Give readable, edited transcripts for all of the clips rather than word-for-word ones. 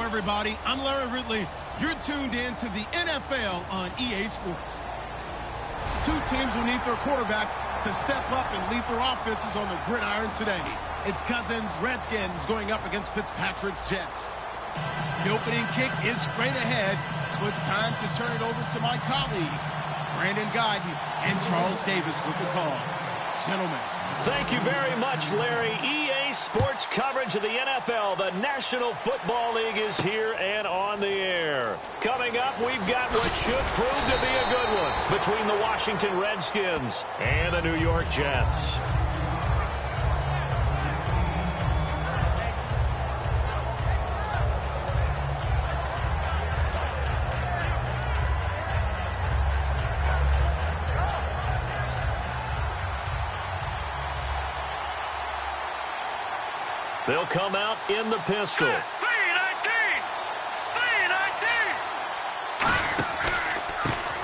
everybody. I'm Larry Ridley. You're tuned in to the NFL on EA Sports. Two teams will need their quarterbacks to step up and lead their offenses on the gridiron today. It's Cousins' Redskins going up against Fitzpatrick's Jets. The opening kick is straight ahead, so it's time to turn it over to my colleagues, Brandon Guyton and Charles Davis with the call. Gentlemen. Thank you very much, Larry. EA Sports coverage of the NFL. The National Football League is here and on the air. Coming up, we've got what should prove to be a good one between the Washington Redskins and the New York Jets. They'll come out in the pistol.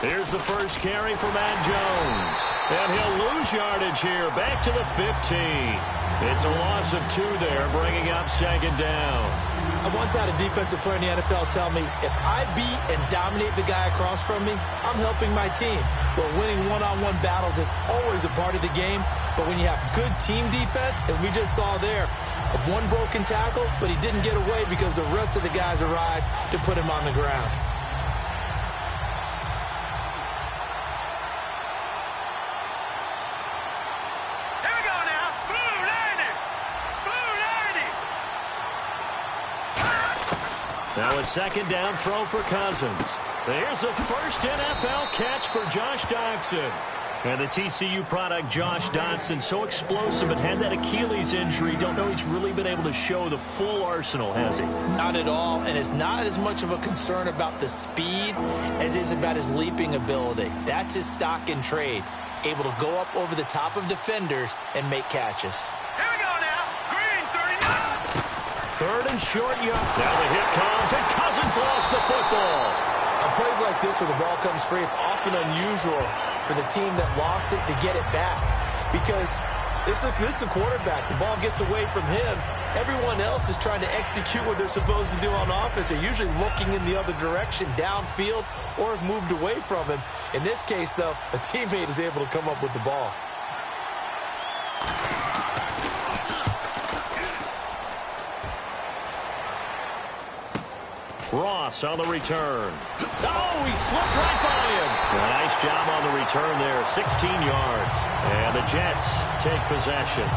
Here's the first carry for Matt Jones. And he'll lose yardage here. Back to the 15. It's a loss of 2 there, bringing up second down. I once had a defensive player in the NFL tell me, if I beat and dominate the guy across from me, I'm helping my team. Well, winning one-on-one battles is always a part of the game. But when you have good team defense, as we just saw there, one broken tackle, but he didn't get away because the rest of the guys arrived to put him on the ground. Here we go now. Blue 90. Blue 90. Now a second down throw for Cousins. Here's the first NFL catch for Josh Doctson. And the TCU product, Josh Doctson, so explosive and had that Achilles injury. Don't know he's really been able to show the full arsenal, has he? Not at all, and it's not as much of a concern about the speed as it is about his leaping ability. That's his stock in trade, able to go up over the top of defenders and make catches. Here we go now. Green 39. Third and short yard. Now the hit comes, and Cousins lost the football. On plays like this where the ball comes free, it's often unusual for the team that lost it to get it back. Because this is the quarterback. The ball gets away from him. Everyone else is trying to execute what they're supposed to do on offense. They're usually looking in the other direction, downfield, or have moved away from him. In this case, though, a teammate is able to come up with the ball. Ross on the return. Oh, he slipped right by him. Nice job on the return there, 16 yards. And the Jets take possession.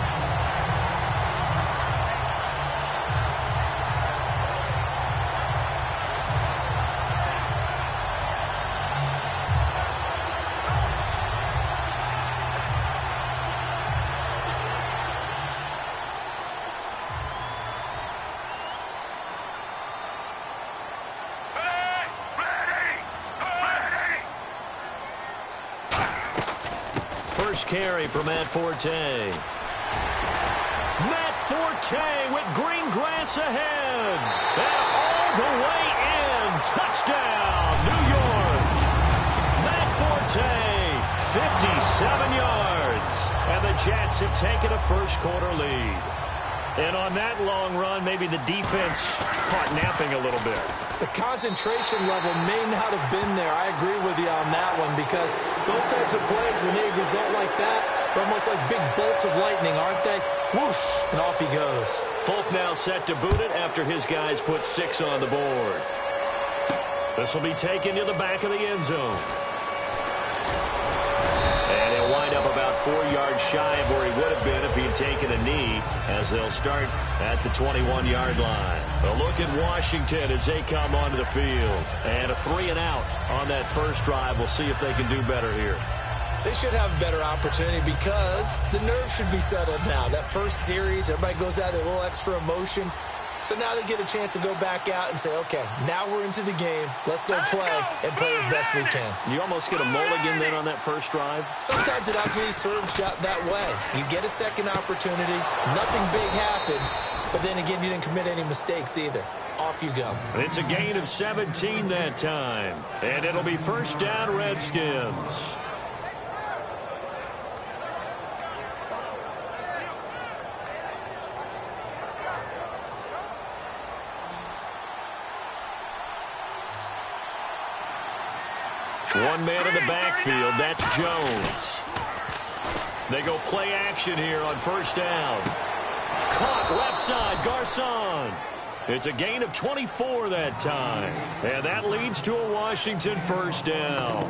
Carry for Matt Forte. Matt Forte with green grass ahead. And all the way in. Touchdown, New York. Matt Forte, 57 yards. And the Jets have taken a first quarter lead. And on that long run, maybe the defense caught napping a little bit. The concentration level may not have been there. I agree with you on that one because those types of plays, when they result like that, they're almost like big bolts of lightning, aren't they? Whoosh, and off he goes. Folk now set to boot it after his guys put 6 on the board. This will be taken to the back of the end zone. And he'll wind up about 4 yards shy of where he would have been if he had taken a knee, as they'll start at the 21-yard line. A look at Washington as they come onto the field. And a 3-and-out on that first drive. We'll see if they can do better here. They should have a better opportunity because the nerves should be settled now. That first series, everybody goes out with a little extra emotion. So now they get a chance to go back out and say, okay, now we're into the game. Let's go play and play as best we can. You almost get a mulligan then on that first drive? Sometimes it absolutely serves that way. You get a second opportunity. Nothing big happened. But then again, you didn't commit any mistakes either. Off you go. It's a gain of 17 that time. And it'll be first down, Redskins. One man in the backfield. That's Jones. They go play action here on first down. Caught left side, Garcon. It's a gain of 24 that time. And that leads to a Washington first down.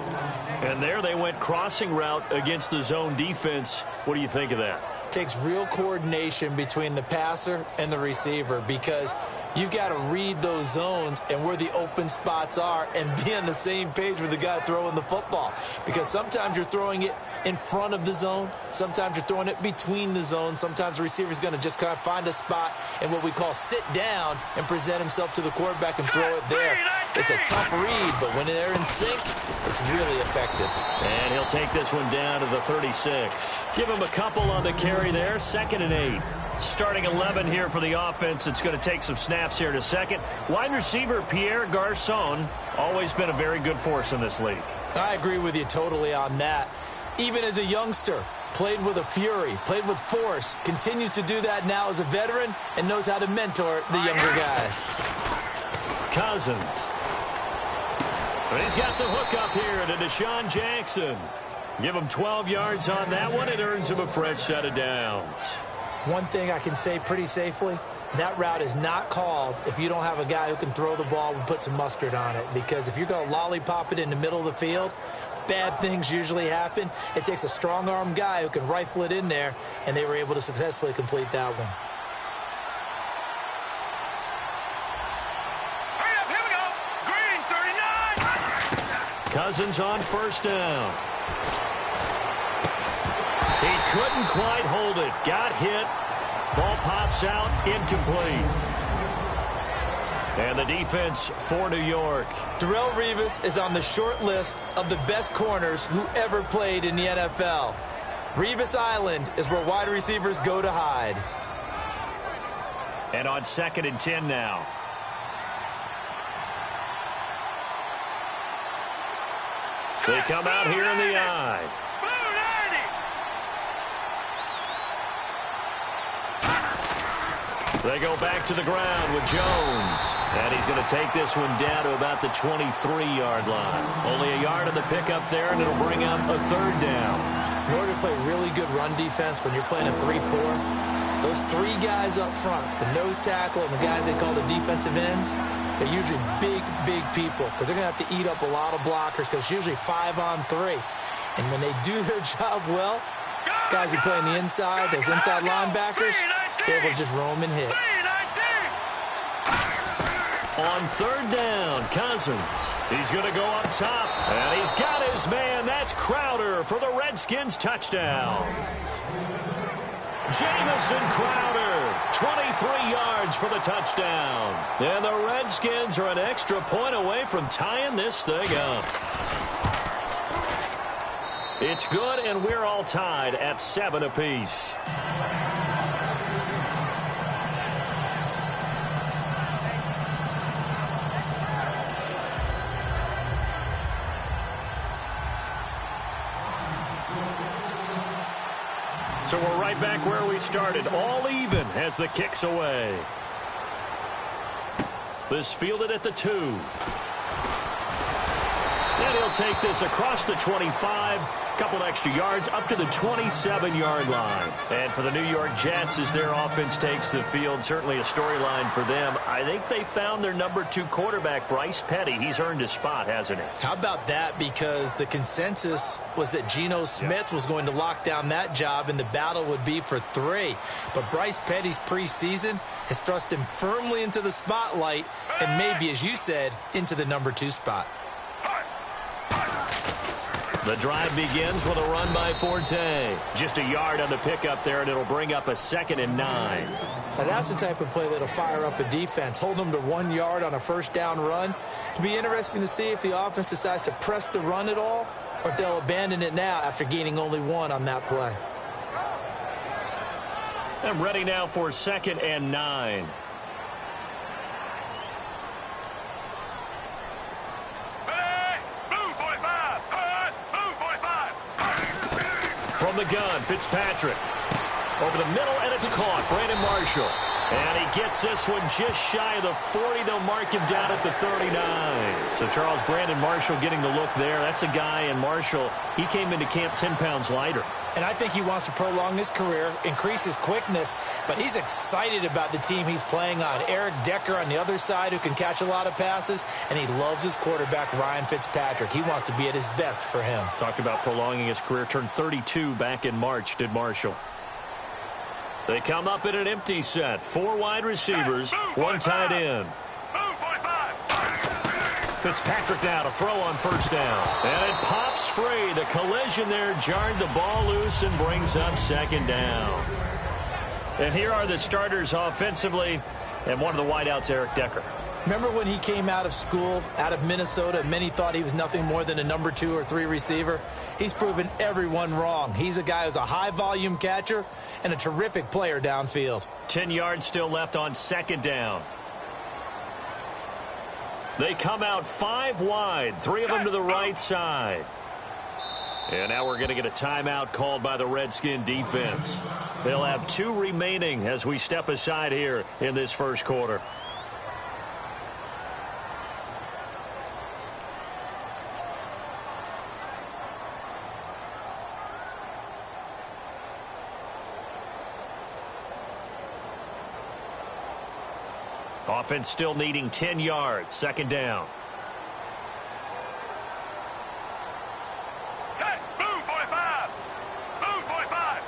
And there they went crossing route against the zone defense. What do you think of that? Takes real coordination between the passer and the receiver, because you've got to read those zones and where the open spots are and be on the same page with the guy throwing the football. Because sometimes you're throwing it in front of the zone. Sometimes you're throwing it between the zones. Sometimes the receiver's going to just kind of find a spot and what we call sit down and present himself to the quarterback and throw it there. It's a tough read, but when they're in sync, it's really effective. And he'll take this one down to the 36. Give him a couple on the carry there. 2nd and 8. Starting 11 here for the offense. It's going to take some snaps here in a second. Wide receiver Pierre Garcon, always been a very good force in this league. I agree with you totally on that. Even as a youngster, played with a fury, played with force, continues to do that now as a veteran, and knows how to mentor the younger guys. Cousins. And he's got the hook up here to Deshaun Jackson. Give him 12 yards on that one. It earns him a fresh set of downs. One thing I can say pretty safely, that route is not called if you don't have a guy who can throw the ball and put some mustard on it. Because if you're going to lollipop it in the middle of the field, bad things usually happen. It takes a strong-arm guy who can rifle it in there, and they were able to successfully complete that one. Hurry up, here we go. Green, 39. Cousins on first down. He couldn't quite hold it. Got hit. Ball pops out. Incomplete. And the defense for New York. Darrelle Revis is on the short list of the best corners who ever played in the NFL. Revis Island is where wide receivers go to hide. And on 2nd and 10 now. They come out here in the eye. They go back to the ground with Jones. And he's going to take this one down to about the 23-yard line. Only a yard on the pickup there, and it'll bring up a 3rd down. In order to play really good run defense when you're playing a 3-4, those 3 guys up front, the nose tackle and the guys they call the defensive ends, they're usually big, big people because they're going to have to eat up a lot of blockers because it's usually 5-on-3. And when they do their job well, guys who play on the inside, those inside linebackers, they're able to just roam and hit. On 3rd down, Cousins. He's going to go up top, and he's got his man. That's Crowder for the Redskins touchdown. Jamison Crowder, 23 yards for the touchdown. And the Redskins are an extra point away from tying this thing up. It's good, and we're all tied at 7 apiece. So we're right back where we started, all even as the kick's away. This fielded at the 2. And he'll take this across the 25, couple extra yards up to the 27-yard line. And for the New York Jets, as their offense takes the field, certainly a storyline for them. I think they found their number 2 quarterback, Bryce Petty. He's earned his spot, hasn't he? How about that? Because the consensus was that Geno Smith was going to lock down that job and the battle would be for 3. But Bryce Petty's preseason has thrust him firmly into the spotlight and maybe, as you said, into the number 2 spot. The drive begins with a run by Forte. Just a yard on the pickup there, and it'll bring up a 2nd and 9. Now that's the type of play that'll fire up a defense. Hold them to 1 yard on a first down run. It'll be interesting to see if the offense decides to press the run at all or if they'll abandon it now after gaining only 1 on that play. I'm ready now for 2nd and 9. From the gun, Fitzpatrick. Over the middle, and it's caught. Brandon Marshall. And he gets this one just shy of the 40. They'll mark him down at the 39. So, Charles, Brandon Marshall getting the look there. That's a guy, and Marshall, he came into camp 10 pounds lighter. And I think he wants to prolong his career, increase his quickness, but he's excited about the team he's playing on. Eric Decker on the other side who can catch a lot of passes, and he loves his quarterback, Ryan Fitzpatrick. He wants to be at his best for him. Talked about prolonging his career. Turned 32 back in March, did Marshall. They come up in an empty set. 4 wide receivers, 1 tight end. Fitzpatrick now to throw on first down. And it pops free. The collision there jarred the ball loose and brings up second down. And here are the starters offensively. And one of the wideouts, Eric Decker. Remember when he came out of school, out of Minnesota, many thought he was nothing more than a number 2 or 3 receiver? He's proven everyone wrong. He's a guy who's a high-volume catcher and a terrific player downfield. 10 yards still left on second down. They come out 5 wide, 3 of them to the right side. And now we're going to get a timeout called by the Redskin defense. They'll have 2 remaining as we step aside here in this first quarter. Offense still needing 10 yards. Second down. Set. Move 45. Move 45.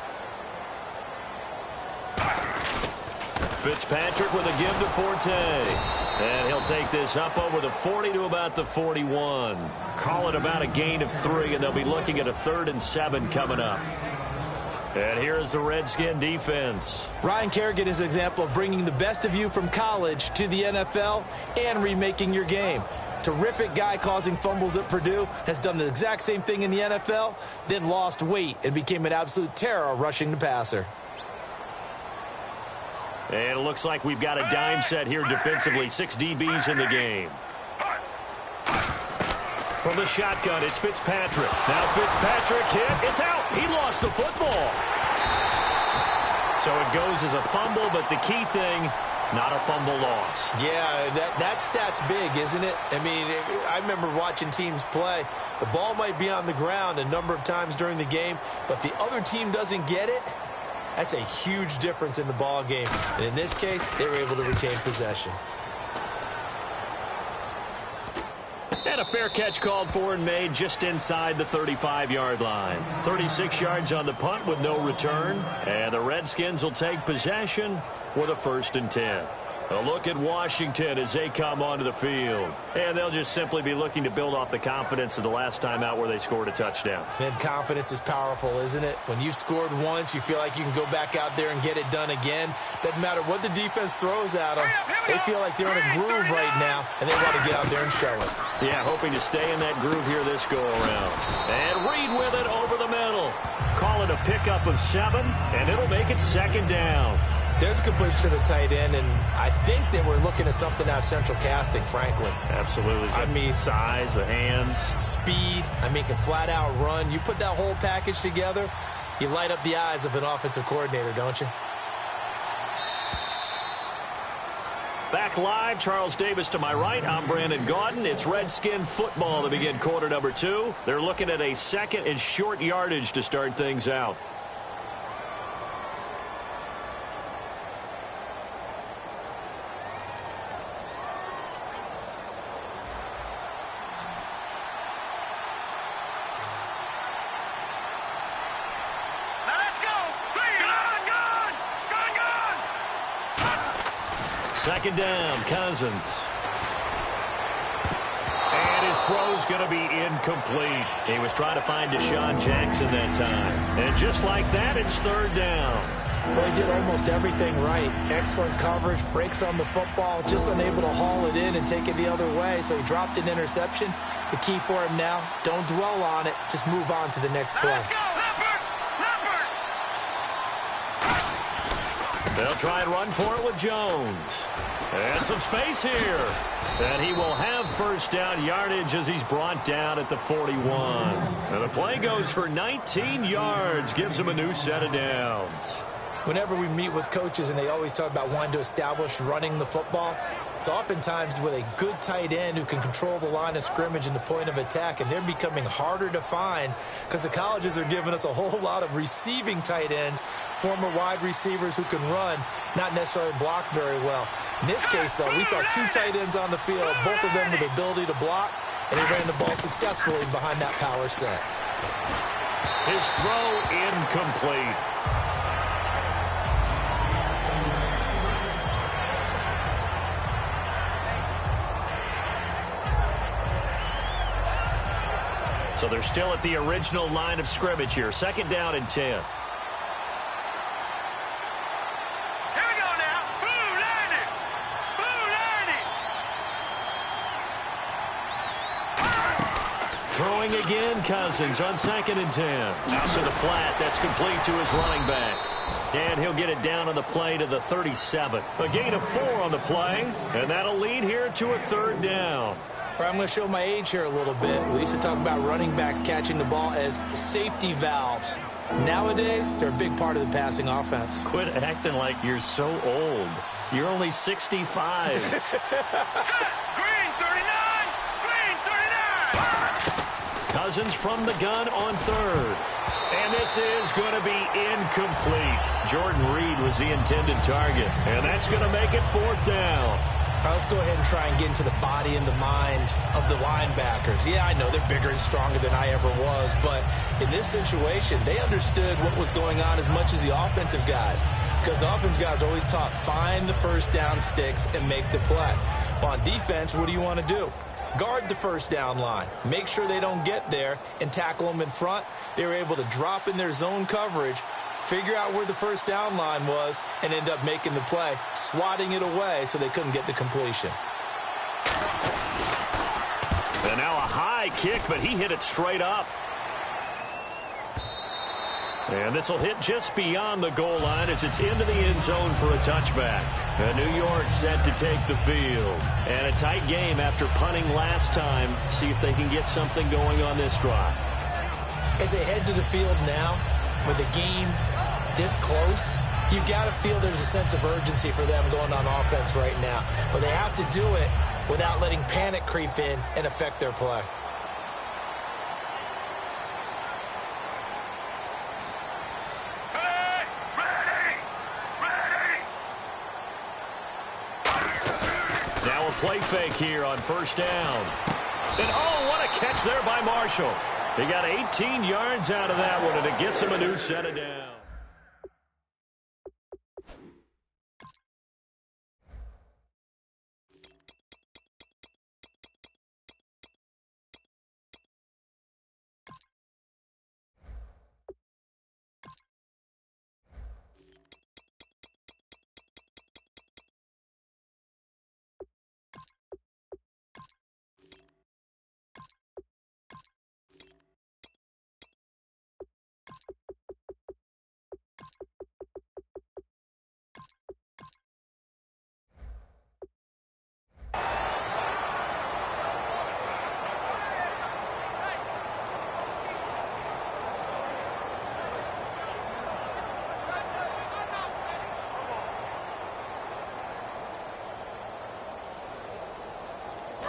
Fitzpatrick with a give to Forte. And he'll take this up over the 40 to about the 41. Call it about a gain of 3, and they'll be looking at a 3rd and 7 coming up. And here is the Redskin defense. Ryan Kerrigan is an example of bringing the best of you from college to the NFL and remaking your game. Terrific guy causing fumbles at Purdue, has done the exact same thing in the NFL, then lost weight and became an absolute terror rushing the passer. And it looks like we've got a dime set here defensively. 6 DBs in the game. From the shotgun, it's Fitzpatrick. Now Fitzpatrick hit. It's out. He lost the football. So it goes as a fumble, but the key thing, not a fumble loss. Yeah, that stat's big, isn't it? I mean, I remember watching teams play. The ball might be on the ground a number of times during the game, but the other team doesn't get it. That's a huge difference in the ball game. And in this case, they were able to retain possession. And a fair catch called for and made just inside the 35-yard line. 36 yards on the punt with no return. And the Redskins will take possession with a 1st and 10. A look at Washington as they come onto the field. And they'll just simply be looking to build off the confidence of the last time out where they scored a touchdown. Man, confidence is powerful, isn't it? When you've scored once, you feel like you can go back out there and get it done again. Doesn't matter what the defense throws at them. They feel like they're in a groove right now, and they want to get out there and show it. Yeah, hoping to stay in that groove here this go-around. And Reed with it over the middle. Call it a pickup of 7, and it'll make it 2nd down. There's a good push to the tight end, and I think that we're looking at something out of central casting, frankly. Absolutely. I mean, size, the hands. Speed. I mean, can flat out run. You put that whole package together, you light up the eyes of an offensive coordinator, don't you? Back live, Charles Davis to my right. I'm Brandon Gaudin. It's Redskin football to begin quarter number 2. They're looking at a 2nd and short yardage to start things out. Second down, Cousins. And his throw's going to be incomplete. He was trying to find Deshaun Jackson that time. And just like that, it's 3rd down. Well, he did almost everything right. Excellent coverage, breaks on the football, just unable to haul it in and take it the other way. So he dropped an interception. The key for him now, don't dwell on it. Just move on to the next play. Let's go, Leopard! They'll try and run for it with Jones. And some space here. And he will have 1st down yardage as he's brought down at the 41. And the play goes for 19 yards. Gives him a new set of downs. whenever we meet with coaches and they always talk about wanting to establish running the football, it's oftentimes with a good tight end who can control the line of scrimmage and the point of attack, and they're becoming harder to find because the colleges are giving us a whole lot of receiving tight ends, former wide receivers who can run, not necessarily block very well. In this case, though, we saw 2 tight ends on the field, both of them with the ability to block, and he ran the ball successfully behind that power set. His throw incomplete. So they're still at the original line of scrimmage here. 2nd down and 10. Here we go now. Boo, Lanny. Boo, Lanny. Throwing again, Cousins on 2nd and 10. Out to the flat. That's complete to his running back. And he'll get it down on the play to the 37. A gain of 4 on the play, and that'll lead here to a 3rd down. I'm going to show my age here a little bit. We used to talk about running backs catching the ball as safety valves. Nowadays, they're a big part of the passing offense. Quit acting like you're so old. You're only 65. Green 39. Green 39. Cousins from the gun on 3rd. And this is going to be incomplete. Jordan Reed was the intended target. And that's going to make it 4th down. All right, let's go ahead and try and get into the body and the mind of the linebackers. Yeah, I know they're bigger and stronger than I ever was, but in this situation, they understood what was going on as much as the offensive guys, because the offensive guys are always taught, find the first down sticks and make the play. Well, on defense, what do you want to do? Guard the first down line. Make sure they don't get there and tackle them in front. They were able to drop in their zone coverage, figure out where the first down line was, and end up making the play, swatting it away so they couldn't get the completion. And now a high kick, but he hit it straight up. And this will hit just beyond the goal line as it's into the end zone for a touchback. And New York set to take the field. And a tight game after punting last time. See if they can get something going on this drive. As they head to the field now, with a game this close, you got to feel there's a sense of urgency for them going on offense right now. But they have to do it without letting panic creep in and affect their play. Now a play fake here on 1st down. And oh, what a catch there by Marshall. He got 18 yards out of that one, and it gets him a new set of downs.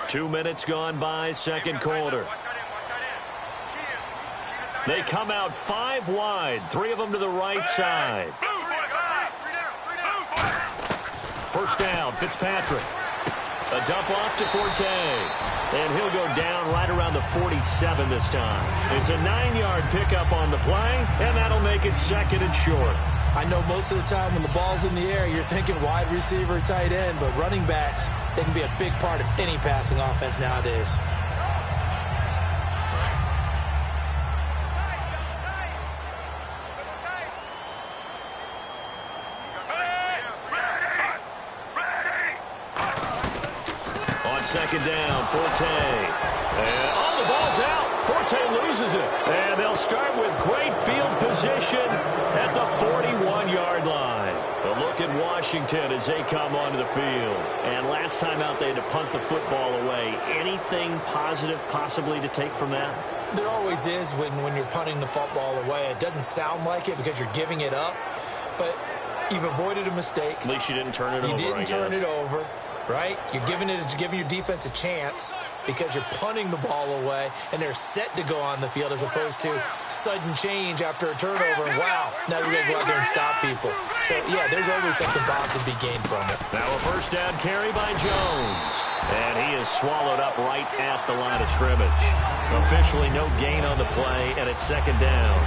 Two minutes gone by, 2nd quarter. They come out 5 wide, 3 of them to the right side. 1st down, Fitzpatrick. A dump off to Forte. And he'll go down right around the 47 this time. It's a 9-yard pickup on the play, and that'll make it 2nd and short. I know most of the time when the ball's in the air, you're thinking wide receiver, tight end, but running backs, they can be a big part of any passing offense nowadays. On 2nd down, Forte. And oh, the ball's out. Forte loses it. And they'll start with great field position at the 41-yard line. A look at Washington as they come onto the field. And last time out, they had to punt the football away. Anything positive possibly to take from that? There always is when you're punting the football away. It doesn't sound like it because you're giving it up. But You've avoided a mistake. At least you didn't turn it over, You didn't turn it over, right? You're giving your defense a chance because you're punting the ball away, and they're set to go on the field as opposed to sudden change after a turnover. And wow, now we got to go out there and stop people. So, yeah, there's always something positive to be gained from it. Now a first down carry by Jones. And he is swallowed up right at the line of scrimmage. Officially no gain on the play, and it's second down.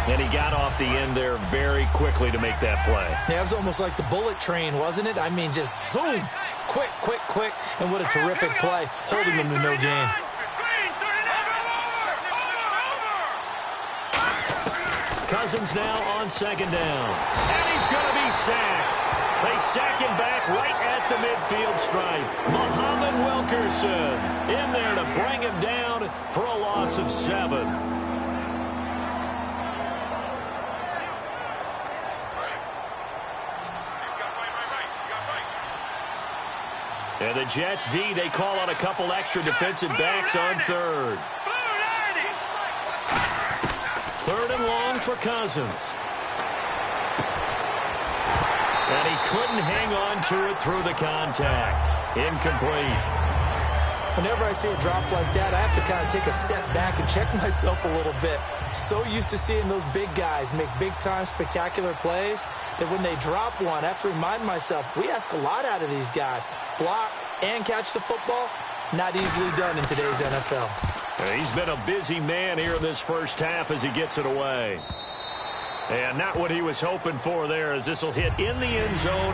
And he got off the end there very quickly to make that play. Yeah, it was almost like the bullet train, wasn't it? I mean, just zoom. Quick, quick, quick. And what a terrific play, holding them to no gain. Cousins now on second down. And he's going to be sacked. They sack him back right at the midfield stripe. Muhammad Wilkerson in there to bring him down for a loss of 7. And the Jets D, they call on a couple extra defensive backs on third. Third and long for Cousins. And he couldn't hang on to it through the contact. Incomplete. Whenever I see a drop like that, I have to kind of take a step back and check myself a little bit. So used to seeing those big guys make big-time spectacular plays that when they drop one, I have to remind myself, we ask a lot out of these guys. Block and catch the football, not easily done in today's NFL. He's been a busy man here in this first half as he gets it away. And not what he was hoping for there, as this will hit in the end zone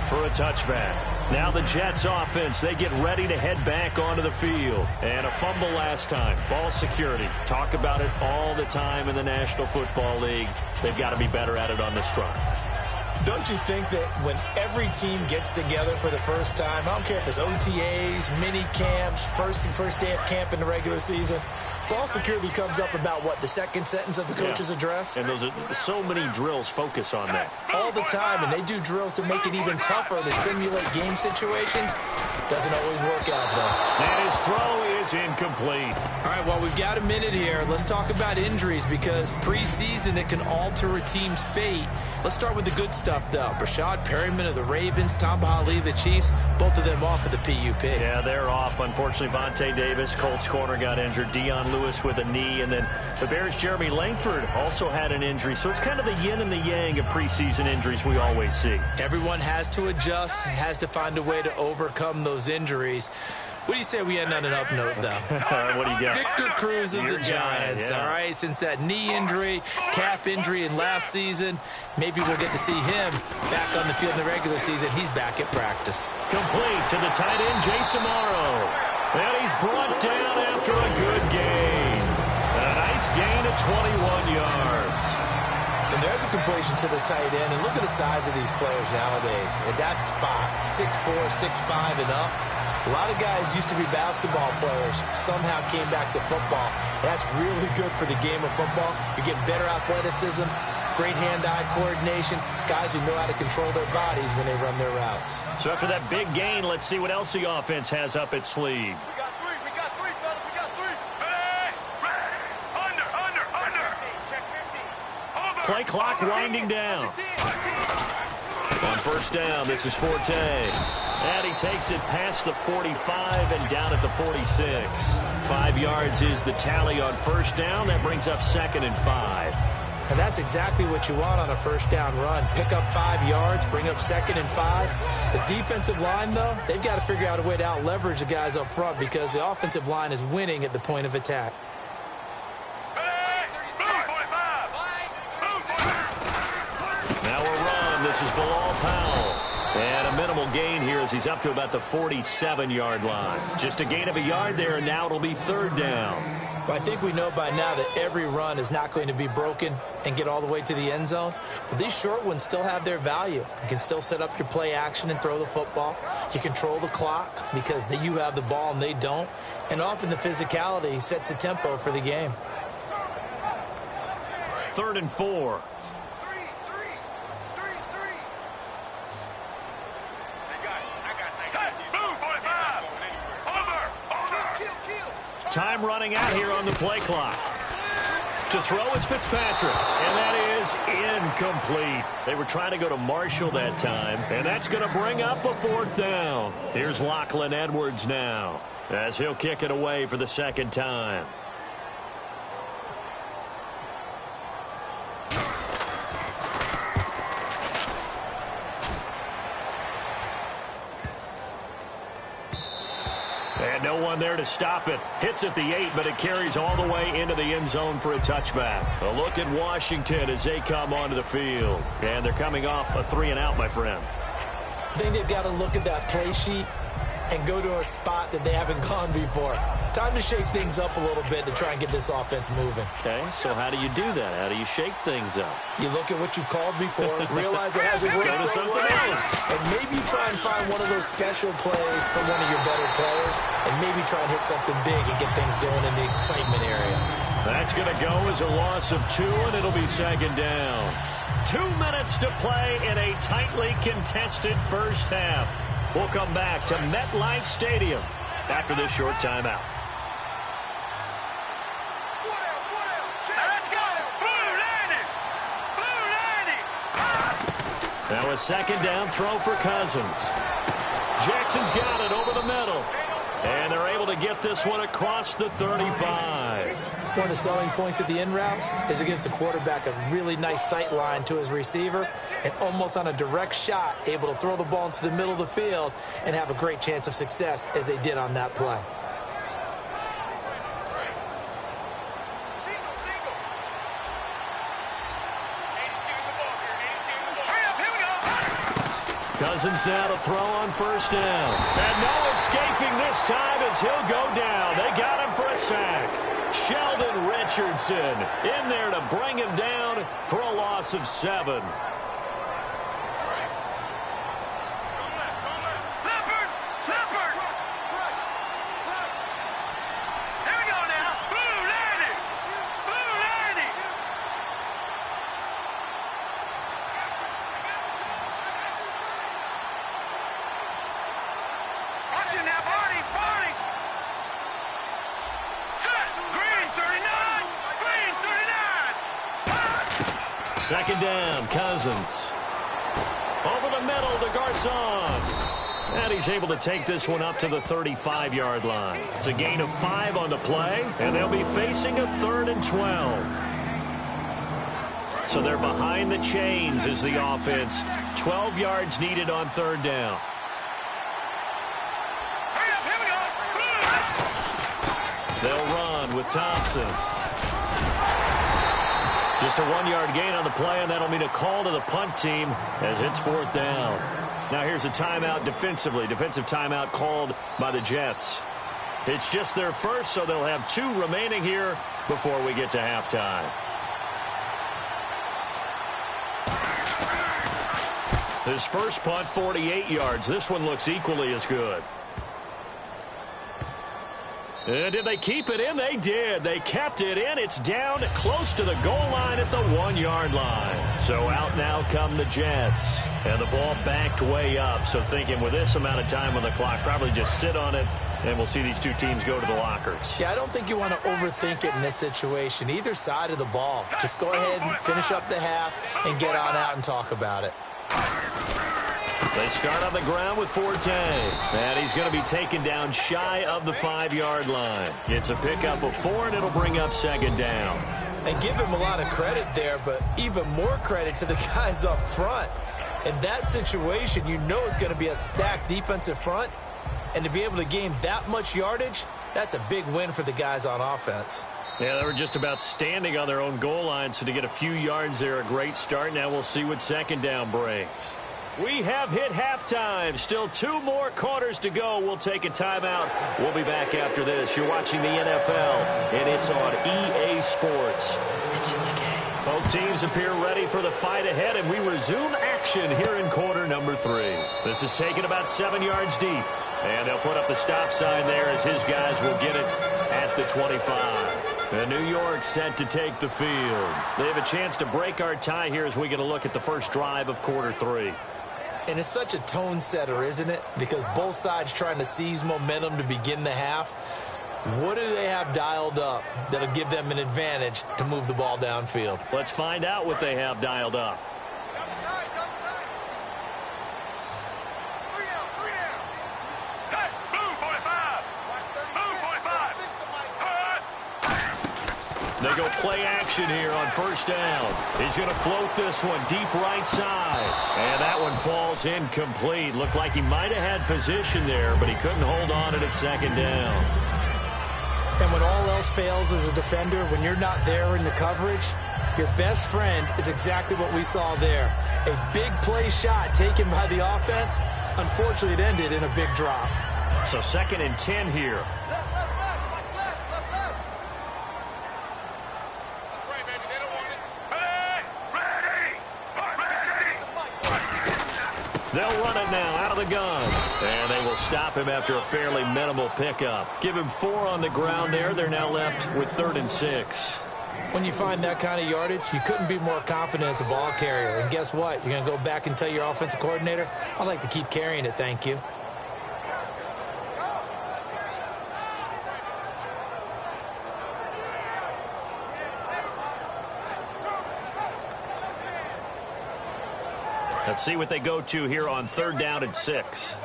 for a touchback. Now the Jets offense, they get ready to head back onto the field. And a fumble last time. Ball security. Talk about it all the time in the National Football League. They've got to be better at it on this drive. Don't you think that when every team gets together for the first time, I don't care if it's OTAs, mini camps, first day of camp in the regular season, ball security comes up about, what, the second sentence of the coach's address? And those are so many drills focus on that. All the time, and they do drills to make it even tougher to simulate game situations. Doesn't always work out, though. And his throw is incomplete. All right, well, we've got a minute here. Let's talk about injuries because preseason, it can alter a team's fate. Let's start with the good stuff, though. Rashad Perryman of the Ravens, Tom Bahali of the Chiefs, both of them off of the PUP. Yeah, they're off. Unfortunately, Vontae Davis, Colts corner, got injured. Dion Lewis with a knee. And then the Bears' Jeremy Langford also had an injury. So it's kind of the yin and the yang of preseason injuries we always see. Everyone has to adjust, has to find a way to overcome those injuries. What do you say we end on an up note, though? What do you got? Victor Cruz of the Giants, all right? Since that knee injury, calf injury in last season, maybe we'll get to see him back on the field in the regular season. He's back at practice. Complete to the tight end, Jason Morrow. And he's brought down after a good gain. A nice gain of 21 yards. And there's a completion to the tight end. And look at the size of these players nowadays. At that spot, 6'4", 6'5", and up. A lot of guys used to be basketball players, somehow came back to football. That's really good for the game of football. You're getting better athleticism, great hand-eye coordination, guys who know how to control their bodies when they run their routes. So after that big gain, let's see what else the offense has up its sleeve. We got three, fellas, we got three. Ready? Under. Check 15. Over. Play clock winding down. On first down, this is Forte. And he takes it past the 45 and down at the 46. 5 yards is the tally on first down. That brings up 2nd and 5. And that's exactly what you want on a first down run. Pick up 5 yards, bring up 2nd and 5. The defensive line, though, they've got to figure out a way to out-leverage the guys up front because the offensive line is winning at the point of attack. Now a run. This is Bilal Powell. And a minimal gain here as he's up to about the 47-yard line. Just a gain of a yard there, and now it'll be 3rd down. Well, I think we know by now that every run is not going to be broken and get all the way to the end zone. But these short ones still have their value. You can still set up your play action and throw the football. You control the clock because you have the ball and they don't. And often the physicality sets the tempo for the game. 3rd and 4. Time running out here on the play clock. To throw is Fitzpatrick, and that is incomplete. They were trying to go to Marshall that time, and that's going to bring up a 4th down. Here's Lachlan Edwards now, as he'll kick it away for the 2nd time. And no one there to stop it. Hits at the 8, but it carries all the way into the end zone for a touchback. A look at Washington as they come onto the field. And they're coming off a 3-and-out, my friend. I think they've got to look at that play sheet and go to a spot that they haven't gone before. Time to shake things up a little bit to try and get this offense moving. Okay, so how do you do that? How do you shake things up? You look at what you've called before, realize it hasn't worked so well, and maybe you try and find one of those special plays from one of your better players, and maybe try and hit something big and get things going in the excitement area. That's going to go as a loss of 2, and it'll be 2nd down. 2 minutes to play in a tightly contested first half. We'll come back to MetLife Stadium after this short timeout. Let's go! Blue landing! Blue landing! Now a 2nd down throw for Cousins. Jackson's got it over the middle. And they're able to get this one across the 35. One of the selling points of the in route is against the quarterback, a really nice sight line to his receiver, and almost on a direct shot, able to throw the ball into the middle of the field and have a great chance of success as they did on that play. Cousins now to throw on 1st down. And no escaping this time as he'll go down. They got him for a sack. Sheldon Richardson in there to bring him down for a loss of 7. Second down, Cousins. Over the middle to Garcon. And he's able to take this one up to the 35-yard line. It's a gain of 5 on the play, and they'll be facing a 3rd and 12. So they're behind the chains as the offense. 12 yards needed on 3rd down. They'll run with Thompson. Just a 1-yard gain on the play, and that'll mean a call to the punt team as it's 4th down. Now here's a timeout defensively. Defensive timeout called by the Jets. It's just their first, so they'll have 2 remaining here before we get to halftime. His first punt, 48 yards. This one looks equally as good. And did they keep it in? They did. They kept it in. It's down close to the goal line at the 1-yard line. So out now come the Jets. And the ball backed way up. So thinking with this amount of time on the clock, probably just sit on it, and we'll see these 2 teams go to the lockers. Yeah, I don't think you want to overthink it in this situation. Either side of the ball. Just go ahead and finish up the half and get on out and talk about it. They start on the ground with Forte. And he's going to be taken down shy of the 5-yard line. It's a pickup of 4, and it'll bring up 2nd down. And give him a lot of credit there, but even more credit to the guys up front. In that situation, you know it's going to be a stacked defensive front. And to be able to gain that much yardage, that's a big win for the guys on offense. Yeah, they were just about standing on their own goal line, so to get a few yards there, a great start. Now we'll see what 2nd down brings. We have hit halftime. Still 2 more quarters to go. We'll take a timeout. We'll be back after this. You're watching the NFL, and it's on EA Sports. It's in the game. Both teams appear ready for the fight ahead, and we resume action here in quarter number 3. This is taken about 7 yards deep, and they'll put up the stop sign there as his guys will get it at the 25. And New York set to take the field. They have a chance to break our tie here as we get a look at the first drive of quarter 3. And it's such a tone setter, isn't it? Because both sides trying to seize momentum to begin the half. What do they have dialed up that'll give them an advantage to move the ball downfield? Let's find out what they have dialed up. They go play action here on first down. He's going to float this one deep right side. And that one falls incomplete. Looked like he might have had position there, but he couldn't hold on it at second down. And when all else fails as a defender, when you're not there in the coverage, your best friend is exactly what we saw there. A big play shot taken by the offense. Unfortunately, it ended in a big drop. So 2nd and 10 here. They'll run it now out of the gun. And they will stop him after a fairly minimal pickup. Give him 4 on the ground there. They're now left with 3rd and 6. When you find that kind of yardage, you couldn't be more confident as a ball carrier. And guess what? You're going to go back and tell your offensive coordinator, I'd like to keep carrying it, thank you. Let's see what they go to here on 3rd down and 6.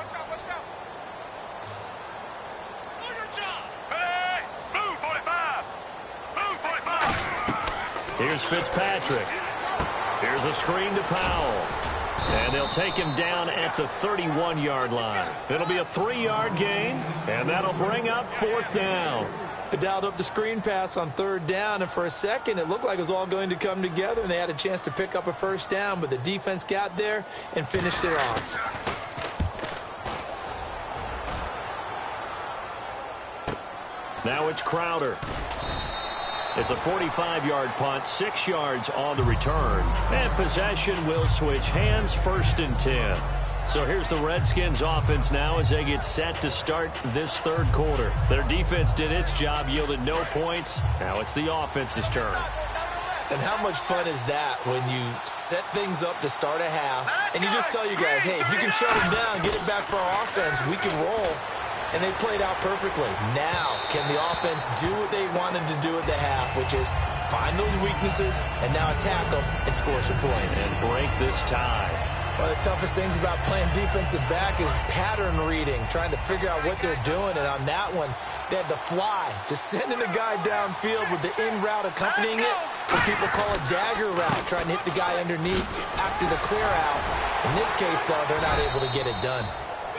Here's Fitzpatrick. Here's a screen to Powell. And they'll take him down at the 31-yard line. It'll be a 3-yard gain, and that'll bring up 4th down. They dialed up the screen pass on 3rd down, and for a second it looked like it was all going to come together, and they had a chance to pick up a 1st down, but the defense got there and finished it off. Now it's Crowder. It's a 45-yard punt, 6 yards on the return. And possession will switch hands, 1st and 10. So here's the Redskins offense now as they get set to start this 3rd quarter. Their defense did its job, yielded no points. Now it's the offense's turn. And how much fun is that when you set things up to start a half and you just tell you guys, hey, if you can shut them down, get it back for our offense, we can roll. And they played out perfectly. Now, can the offense do what they wanted to do at the half, which is find those weaknesses and now attack them and score some points. And break this tie. One of the toughest things about playing defensive back is pattern reading, trying to figure out what they're doing. And on that one, they had the fly, just sending a guy downfield with the in route accompanying it, what people call a dagger route, trying to hit the guy underneath after the clear out. In this case, though, they're not able to get it done.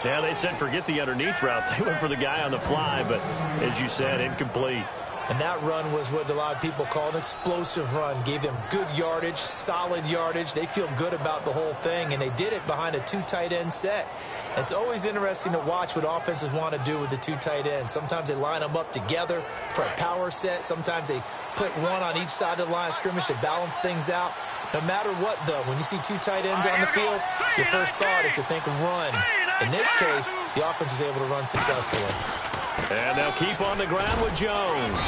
Yeah, they said forget the underneath route. They went for the guy on the fly, but as you said, incomplete. And that run was what a lot of people call an explosive run. Gave them good yardage, solid yardage. They feel good about the whole thing, and they did it behind a 2 tight end set. It's always interesting to watch what offenses want to do with the 2 tight ends. Sometimes they line them up together for a power set. Sometimes they put one on each side of the line of scrimmage to balance things out. No matter what, though, when you see 2 tight ends on the field, your first thought is to think of run. In this case, the offense was able to run successfully. And they'll keep on the ground with Jones.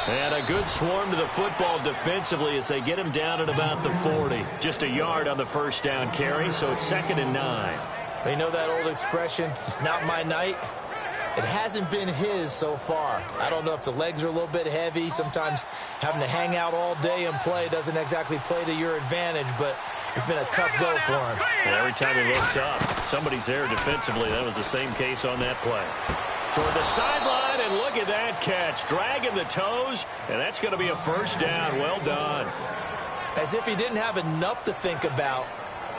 And a good swarm to the football defensively as they get him down at about the 40. Just a yard on the 1st down carry, so it's 2nd and 9. You know that old expression, it's not my night? It hasn't been his so far. I don't know if the legs are a little bit heavy. Sometimes having to hang out all day and play doesn't exactly play to your advantage, but it's been a tough go for him. Well, every time he looks up, somebody's there defensively. That was the same case on that play. Toward the sideline, and look at that catch. Dragging the toes, and that's going to be a 1st down. Well done. As if he didn't have enough to think about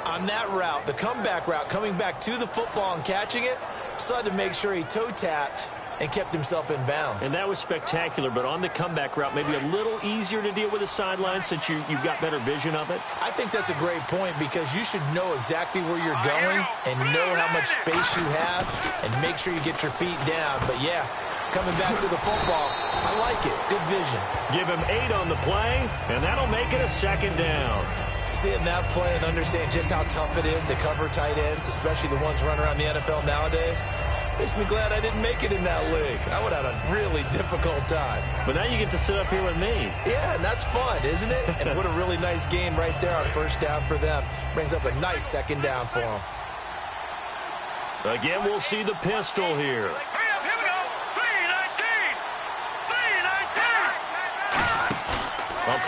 on that route, the comeback route, coming back to the football and catching it, so had to make sure he toe-tapped and kept himself in bounds. And that was spectacular, but on the comeback route, maybe a little easier to deal with the sideline since you've got better vision of it? I think that's a great point because you should know exactly where you're going and know how much space you have and make sure you get your feet down. But, yeah, coming back to the football, I like it. Good vision. Give him 8 on the play, and that'll make it a 2nd down. Seeing that play and understand just how tough it is to cover tight ends, especially the ones running around the NFL nowadays, makes me glad I didn't make it in that league. I would have had a really difficult time. But now you get to sit up here with me. Yeah, and that's fun, isn't it? And what a really nice game right there on 1st down for them. Brings up a nice 2nd down for them. Again, we'll see the pistol here.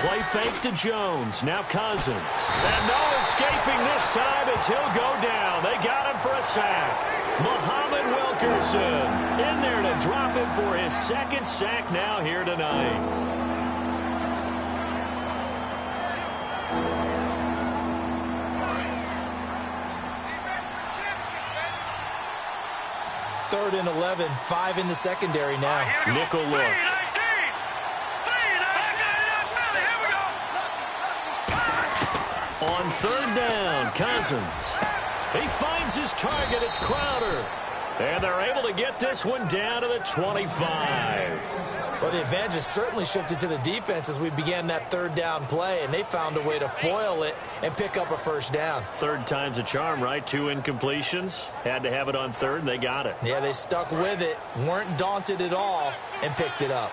play fake to Jones. Now Cousins. And no escaping this time as he'll go down. They got him for a sack. Muhammad Wilkerson in there to drop him for his second sack now here tonight. Third and 11, 5 in the secondary now. Nickel look. On third down, Cousins. He finds his target. It's Crowder. And they're able to get this one down to the 25. Well, the advantage has certainly shifted to the defense as we began that third down play, and they found a way to foil it and pick up a first down. Third time's a charm, right? 2 incompletions. Had to have it on third, and they got it. Yeah, they stuck with it, weren't daunted at all, and picked it up.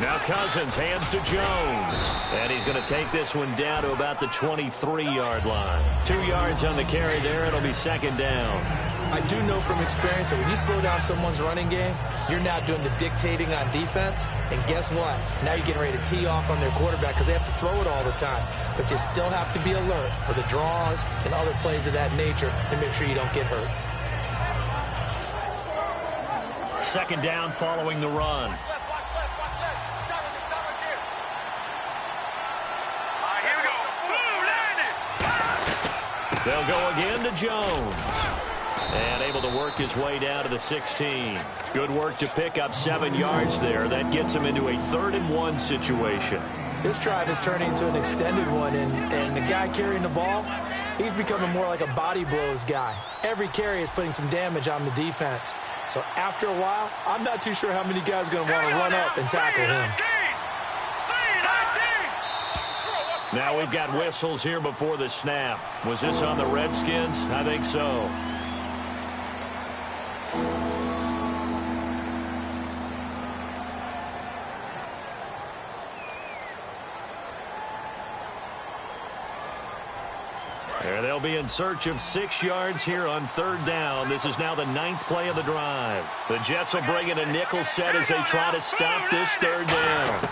Now Cousins hands to Jones. And he's going to take this one down to about the 23-yard line. 2 yards on the carry there. It'll be second down. I do know from experience that when you slow down someone's running game, you're now doing the dictating on defense. And guess what? Now you're getting ready to tee off on their quarterback because they have to throw it all the time. But you still have to be alert for the draws and other plays of that nature to make sure you don't get hurt. Second down following the run. They'll go again to Jones. And able to work his way down to the 16. Good work to pick up 7 yards there. That gets him into a 3rd and 1 situation. This drive is turning into an extended one, and the guy carrying the ball, he's becoming more like a body blows guy. Every carry is putting some damage on the defense. So after a while, I'm not too sure how many guys are going to want to run up and tackle him. Now we've got whistles here before the snap. Was this on the Redskins? I think so. There they'll be in search of 6 yards here on third down. This is now the 9th play of the drive. The Jets will bring in a nickel set as they try to stop this third down.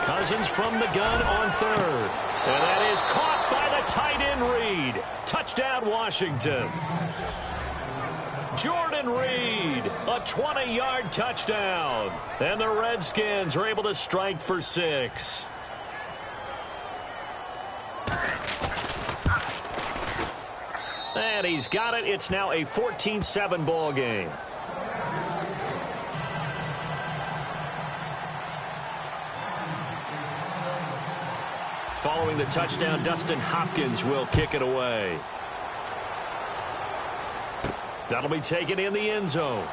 Cousins from the gun on third. And that is caught by the tight end Reed. Touchdown, Washington. Jordan Reed, a 20-yard touchdown. And the Redskins are able to strike for 6. And he's got it. It's now a 14-7 ball game. Following the touchdown, Dustin Hopkins will kick it away. That'll be taken in the end zone.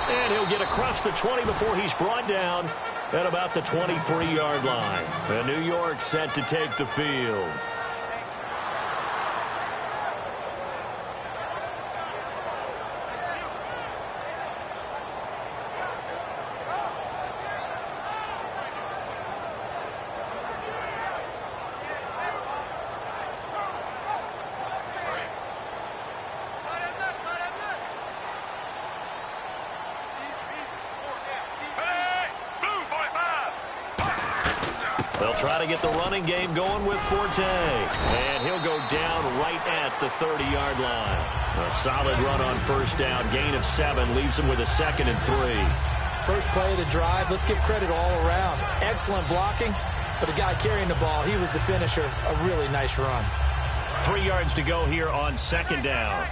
And he'll get across the 20 before he's brought down at about the 23-yard line. And New York set to take the field. Try to get the running game going with Forte. And he'll go down right at the 30-yard line. A solid run on first down. Gain of 7 leaves him with a 2nd and 3. First play of the drive. Let's give credit all around. Excellent blocking. But the guy carrying the ball, he was the finisher. A really nice run. 3 yards to go here on second down.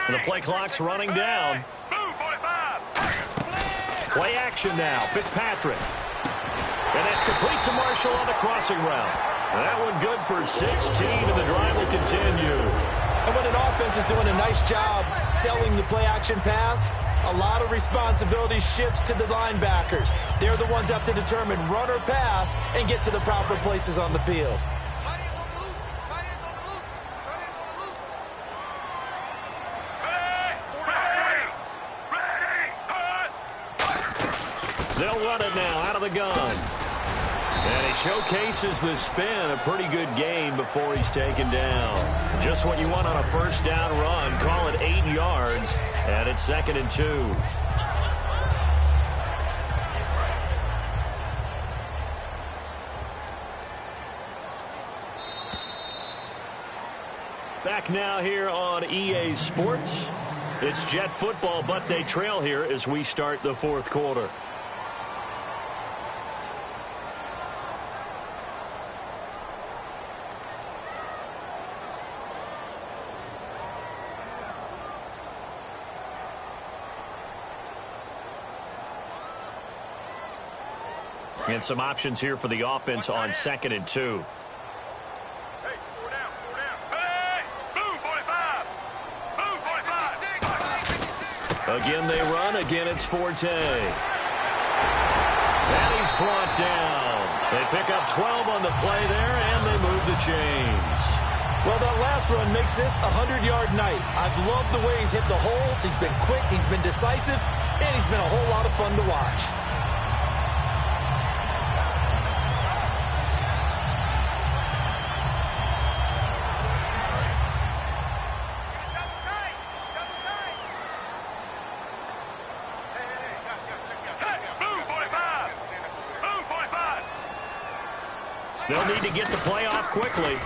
And the play clock's running down. Play action now. Fitzpatrick. And that's complete to Marshall on the crossing route. That one good for 16, and the drive will continue. And when an offense is doing a nice job selling the play action pass, a lot of responsibility shifts to the linebackers. They're the ones that have to determine run or pass and get to the proper places on the field. They'll run it now out of the gun. And he showcases the spin. A pretty good gain before he's taken down. Just what you want on a first down run. Call it 8 yards. And it's 2nd and 2. Back now here on EA Sports. It's Jet football, but they trail here as we start the 4th quarter. And some options here for the offense on 2nd and 2. Again, they run. Again, it's Forte. And he's brought down. They pick up 12 on the play there, and they move the chains. Well, that last run makes this a 100-yard night. I've loved the way he's hit the holes. He's been quick, he's been decisive, and he's been a whole lot of fun to watch. They'll need to get the play off quickly.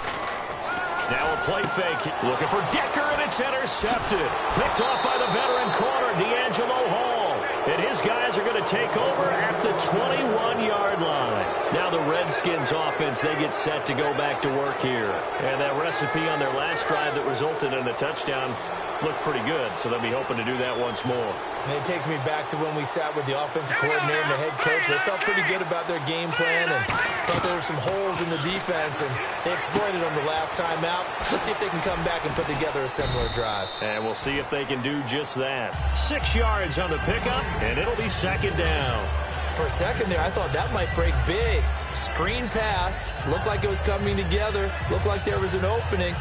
Now a play fake. Looking for Decker, and it's intercepted. Picked off by the veteran corner, D'Angelo Hall. And his guys are going to take over at the 21-yard line. Now the Redskins offense, they get set to go back to work here. And that recipe on their last drive that resulted in a touchdown looked pretty good, so they'll be hoping to do that once more. And it takes me back to when we sat with the offensive coordinator and the head coach. They felt pretty good about their game plan and thought there were some holes in the defense, and they exploited them the last time out. Let's see if they can come back and put together a similar drive. And we'll see if they can do just that. 6 yards on the pickup, and it'll be 2nd down. For a second there, I thought that might break big. Screen pass. Looked like it was coming together. Looked like there was an opening.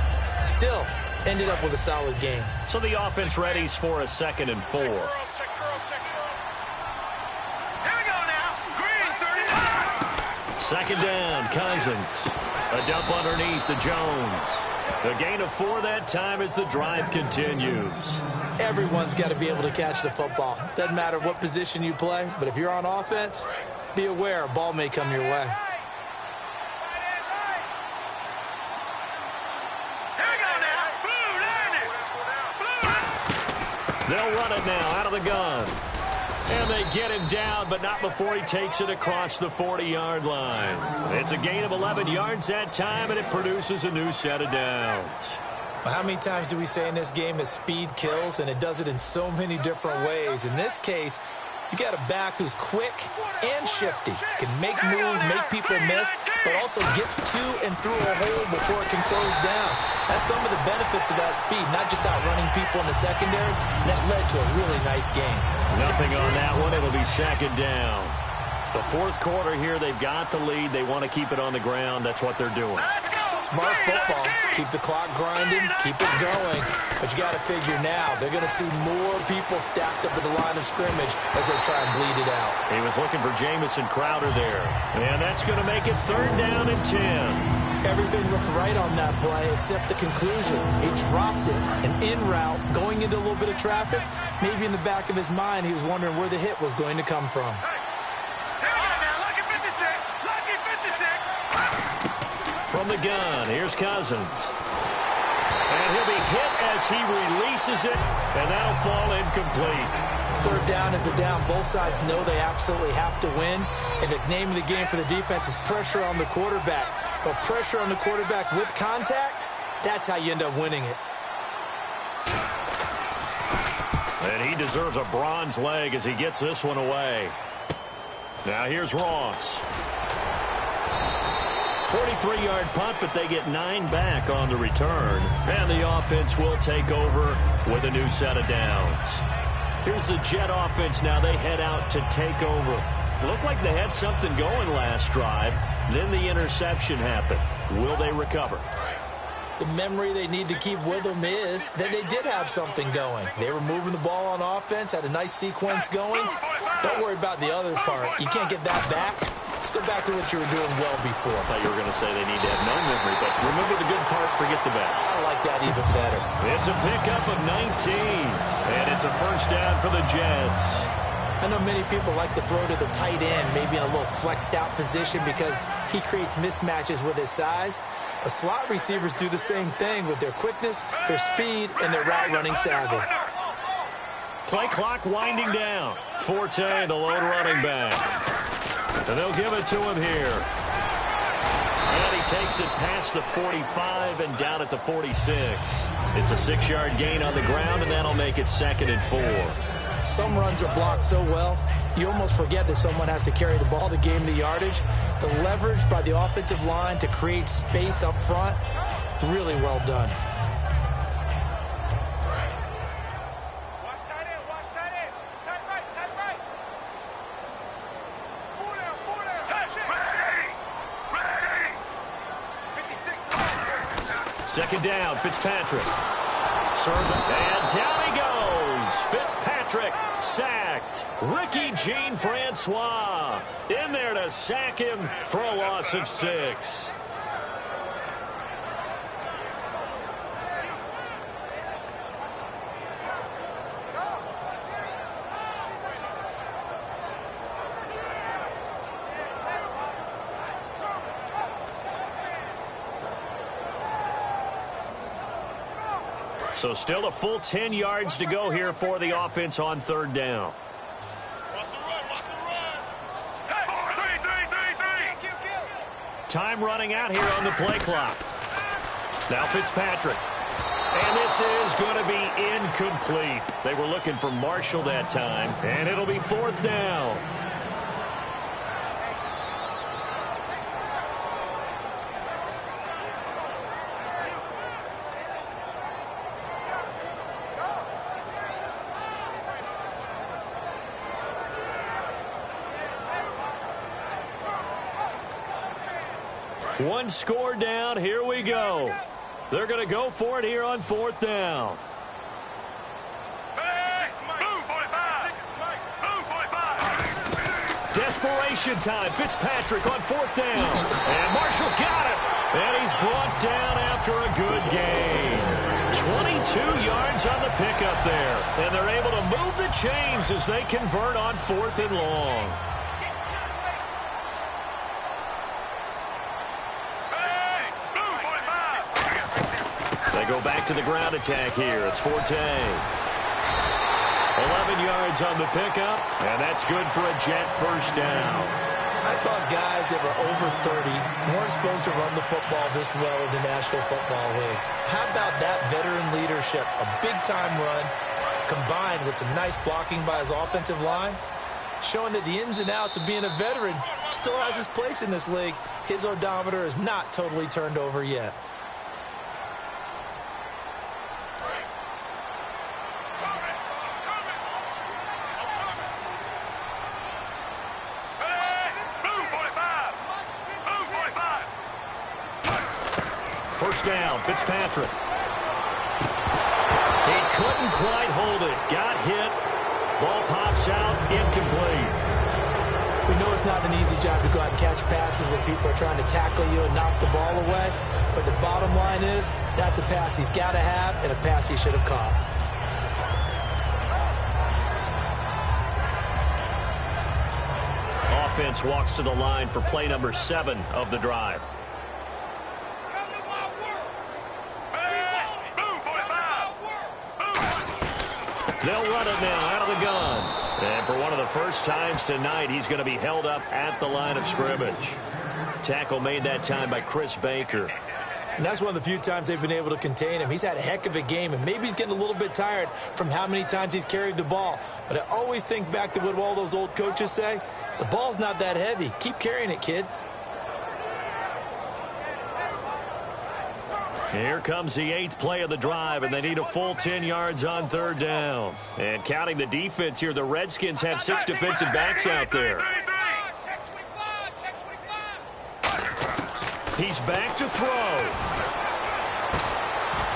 Still, ended up with a solid game. So the offense readies for a 2nd and 4. Here we go now. Green, 39. 2nd down, Cousins. A dump underneath to Jones. A gain of 4 that time as the drive continues. Everyone's got to be able to catch the football. Doesn't matter what position you play, but if you're on offense, be aware a ball may come your way. They'll run it now out of the gun. And they get him down, but not before he takes it across the 40-yard line. It's a gain of 11 yards that time, and it produces a new set of downs. Well, how many times do we say in this game that speed kills, and it does it in so many different ways? In this case, you got a back who's quick and shifty, can make moves, make people miss, but also gets to and through a hole before it can close down. That's some of the benefits of that speed, not just outrunning people in the secondary. That led to a really nice game. Nothing on that one. It'll be 2nd down. The 4th quarter here, they've got the lead. They want to keep it on the ground. That's what they're doing. Smart football. Keep the clock grinding, keep it going. But you got to figure now, they're going to see more people stacked up at the line of scrimmage as they try and bleed it out. He was looking for Jamison Crowder there. And that's going to make it 3rd down and 10. Everything looked right on that play except the conclusion. He dropped it, an in route, going into a little bit of traffic. Maybe in the back of his mind, he was wondering where the hit was going to come from. From the gun, here's Cousins. And he'll be hit as he releases it, and that'll fall incomplete. 3rd down is the down. Both sides know they absolutely have to win, and the name of the game for the defense is pressure on the quarterback. But pressure on the quarterback with contact, that's how you end up winning it. And he deserves a bronze leg as he gets this one away. Now here's Ross. 43-yard punt, but they get 9 back on the return. And the offense will take over with a new set of downs. Here's the Jet offense now. They head out to take over. Looked like they had something going last drive. Then the interception happened. Will they recover? The memory they need to keep with them is that they did have something going. They were moving the ball on offense, had a nice sequence going, Don't worry about the other part. You can't get that back. Let's go back to what you were doing well before. I thought you were going to say they need to have no memory, but remember the good part, forget the bad. I like that even better. It's a pickup of 19, and it's a first down for the Jets. I know many people like to throw to the tight end, maybe in a little flexed out position because he creates mismatches with his size. But slot receivers do the same thing with their quickness, their speed, and their route running savvy. Play clock winding down. Forte, the lone running back. And they'll give it to him here. And he takes it past the 45 and down at the 46. It's a 6-yard gain on the ground, and that'll make it 2nd and 4. Some runs are blocked so well, you almost forget that someone has to carry the ball to gain the yardage. The leverage by the offensive line to create space up front, really well done. Watch tight end, watch tight end. Tight right, tight right. Four down, four down. Tight, ready, ready. 56. 2nd down, Fitzpatrick. And down he goes. Fitzpatrick sacked. Ricky Jean-Francois in there to sack him for a loss of 6. So still a full 10 yards to go here for the offense on 3rd down. Watch the run, watch the run. Three. Time running out here on the play clock. Now Fitzpatrick. And this is going to be incomplete. They were looking for Marshall that time, and it'll be 4th down. One score down. Here we go. They're going to go for it here on 4th down. Hey, move 45. Move 45. Desperation time. Fitzpatrick on 4th down. And Marshall's got it. And he's brought down after a good gain. 22 yards on the pickup there. And they're able to move the chains as they convert on 4th and long. Go back to the ground attack here. It's Forte. 11 yards on the pickup, and that's good for a Jet first down. I thought guys that were over 30 weren't supposed to run the football this well in the National Football League. How about that veteran leadership? A big-time run combined with some nice blocking by his offensive line, showing that the ins and outs of being a veteran still has his place in this league. His odometer is not totally turned over yet. First down, Fitzpatrick. He couldn't quite hold it. Got hit. Ball pops out, incomplete. We know it's not an easy job to go out and catch passes when people are trying to tackle you and knock the ball away. But the bottom line is, that's a pass he's got to have and a pass he should have caught. Offense walks to the line for play number 7 of the drive. They'll run it now out of the gun. And for one of the first times tonight, he's going to be held up at the line of scrimmage. Tackle made that time by Chris Baker. And that's one of the few times they've been able to contain him. He's had a heck of a game, and maybe he's getting a little bit tired from how many times he's carried the ball. But I always think back to what all those old coaches say. The ball's not that heavy. Keep carrying it, kid. Here comes the 8th play of the drive, and they need a full 10 yards on 3rd down. And counting the defense here, the Redskins have 6 defensive backs out there. He's back to throw.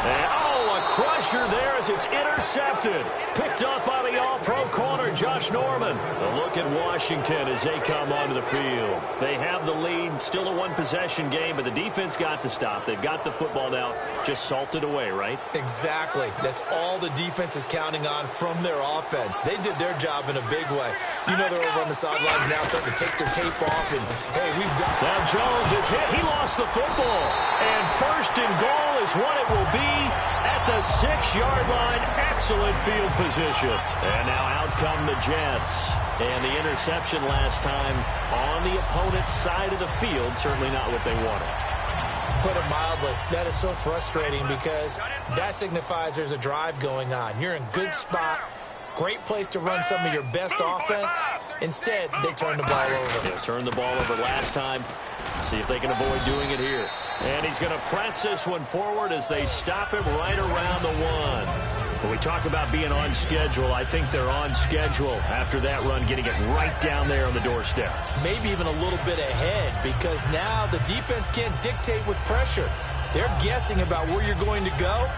And, oh, a crusher there as it's intercepted. Picked up by the all-pro corner, Josh Norman. A look at Washington as they come onto the field. They have the lead, still a one-possession game, but the defense got to stop. They've got the football now, just salted away, right? Exactly. That's all the defense is counting on from their offense. They did their job in a big way. You know they're over on the sidelines now starting to take their tape off, and, hey, we've done. Now Jones is hit. He lost the football. And first and goal is what it will be at the 6-yard line. Excellent field position. And now out come the Jets. And the interception last time on the opponent's side of the field. Certainly not what they wanted. Put it mildly, that is so frustrating because that signifies there's a drive going on. You're in good spot. Great place to run some of your best offense. Instead, they turn the ball over. Yeah, turned the ball over last time. See if they can avoid doing it here. And he's going to press this one forward as they stop him right around the 1. When we talk about being on schedule, I think they're on schedule after that run, getting it right down there on the doorstep. Maybe even a little bit ahead because now the defense can't dictate with pressure. They're guessing about where you're going to go.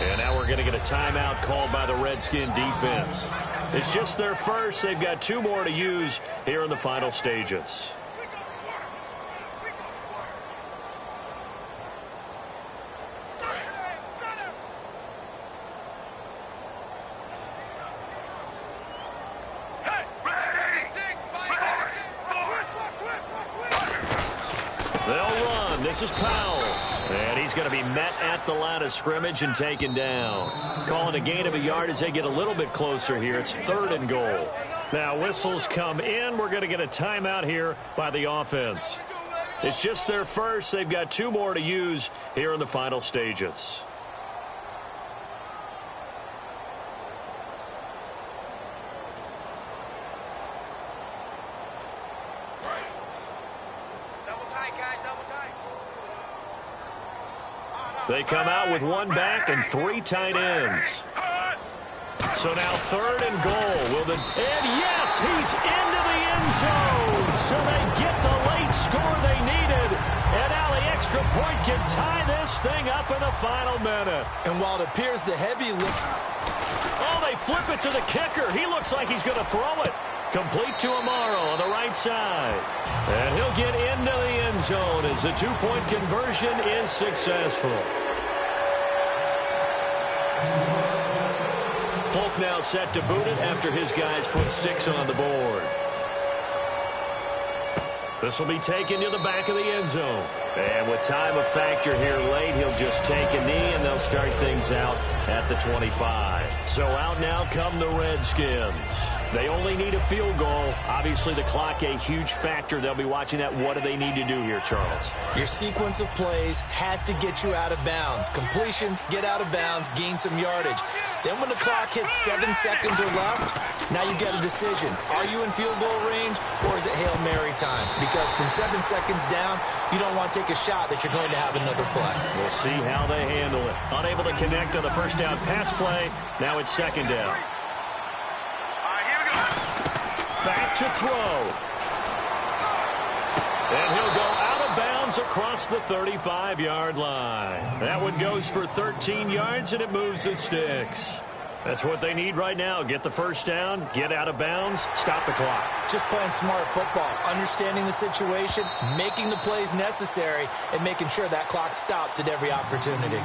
And now we're going to get a timeout called by the Redskin defense. It's just their first. They've got 2 more to use here in the final stages. They'll run. This is Powell. And he's going to be met at the line of scrimmage and taken down. Calling a gain of a yard as they get a little bit closer here. It's 3rd and goal. Now whistles come in. We're going to get a timeout here by the offense. It's just their first. They've got 2 more to use here in the final stages. They come out with 1 back and 3 tight ends. So now 3rd and goal. And yes, he's into the end zone. So they get the late score they needed. And now the extra point can tie this thing up in the final minute. And while it appears the heavy lift. Oh, they flip it to the kicker. He looks like he's going to throw it. Complete to Amaro on the right side. And he'll get into the end zone as the 2-point conversion is successful. Folk now set to boot it after his guys put 6 on the board. This will be taken to the back of the end zone. And with time a factor here late, he'll just take a knee and they'll start things out at the 25. So out now come the Redskins. They only need a field goal. Obviously, the clock a huge factor. They'll be watching that. What do they need to do here, Charles? Your sequence of plays has to get you out of bounds. Completions, get out of bounds, gain some yardage. Then when the clock hits 7 seconds or left, now you get a decision. Are you in field goal range or is it Hail Mary time? Because from 7 seconds down, you don't want to take a shot that you're going to have another play. We'll see how they handle it. Unable to connect on the first down pass play. Now it's 2nd down. Back to throw. And he'll go out of bounds across the 35-yard line. That one goes for 13 yards, and it moves the sticks. That's what they need right now. Get the first down, get out of bounds, stop the clock. Just playing smart football, understanding the situation, making the plays necessary, and making sure that clock stops at every opportunity.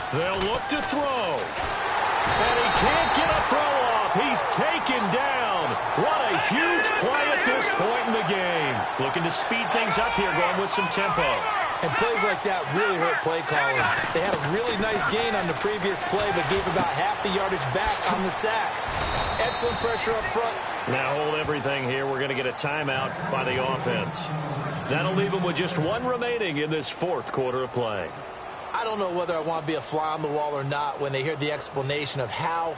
They'll look to throw. And he can't get a throw off. He's taken down. What a huge play at this point in the game. Looking to speed things up here, going with some tempo. And plays like that really hurt play calling. They had a really nice gain on the previous play, but gave about half the yardage back on the sack. Excellent pressure up front. Now hold everything here. We're going to get a timeout by the offense. That'll leave them with just 1 remaining in this 4th quarter of play. I don't know whether I want to be a fly on the wall or not when they hear the explanation of how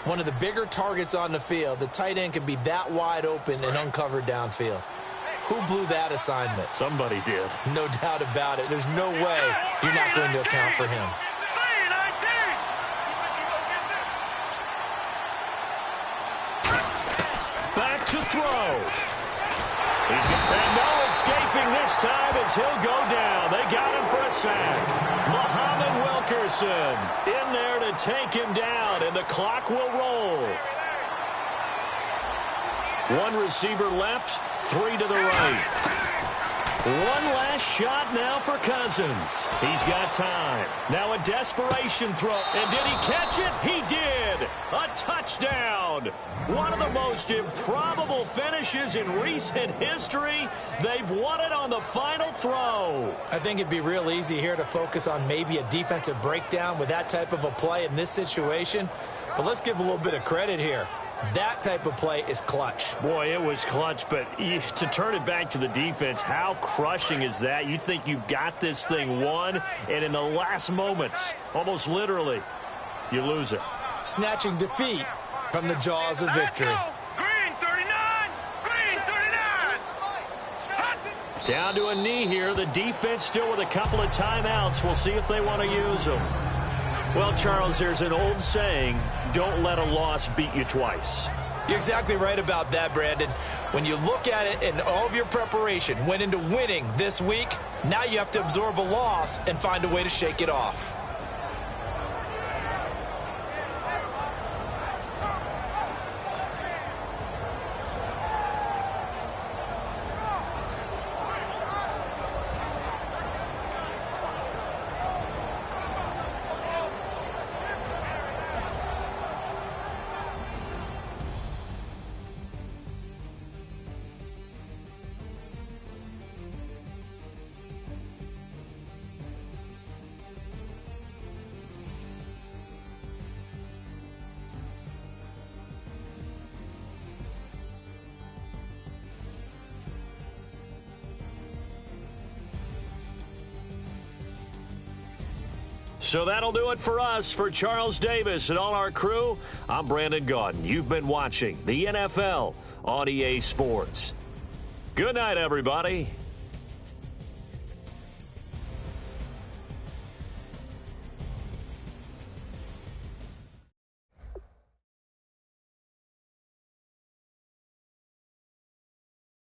one of the bigger targets on the field, the tight end can be that wide open and uncovered downfield. Who blew that assignment? Somebody did. No doubt about it. There's no way you're not going to account for him. Back to throw. And no escaping this time as as he'll go down. They got him for a sack. Muhammad Wilkerson in there to take him down, and the clock will roll. One receiver left, 3 to the right. One last shot now for Cousins. He's got time. Now a desperation throw. And did he catch it? He did. A touchdown. One of the most improbable finishes in recent history. They've won it on the final throw. I think it'd be real easy here to focus on maybe a defensive breakdown with that type of a play in this situation. But let's give a little bit of credit here. That type of play is clutch. Boy, it was clutch, but to turn it back to the defense, how crushing is that? You think you've got this thing won, and in the last moments, almost literally, you lose it. Snatching defeat from the jaws of victory. Green 39! Green 39! Down to a knee here. The defense still with a couple of timeouts. We'll see if they want to use them. Well, Charles, there's an old saying, don't let a loss beat you twice. You're exactly right about that, Brandon. When you look at it and all of your preparation went into winning this week, now you have to absorb a loss and find a way to shake it off. So that'll do it for us. For Charles Davis and all our crew, I'm Brandon Gaudin. You've been watching the NFL on EA Sports. Good night, everybody.